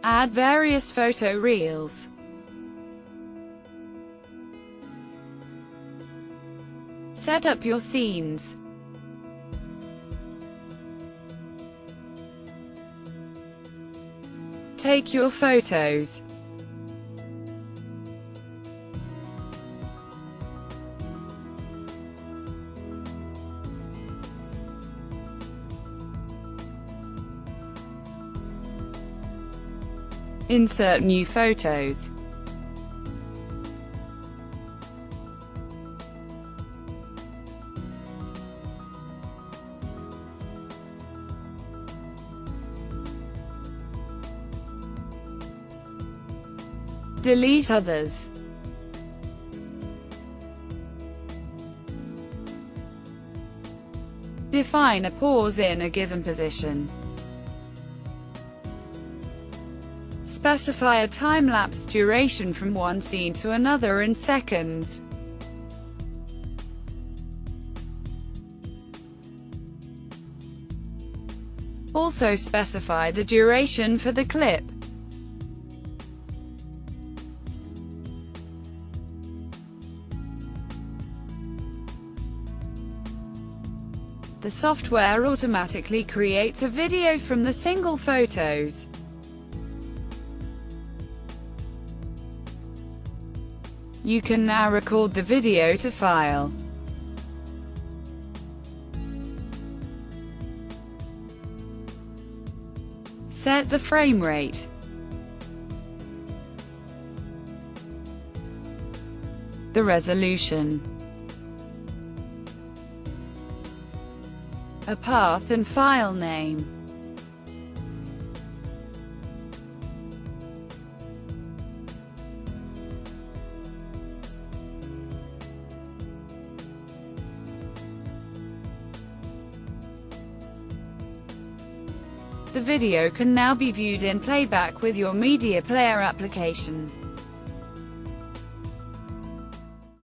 Add various photo reels. Set up your scenes. Take your photos. Insert new photos. Delete others. Define a pause in a given position. Specify a time-lapse duration from one scene to another in seconds. Also specify the duration for the clip. The software automatically creates a video from the single photos. You can now record the video to file. Set the frame rate. The resolution. A path and file name. The video can now be viewed in playback with your media player application.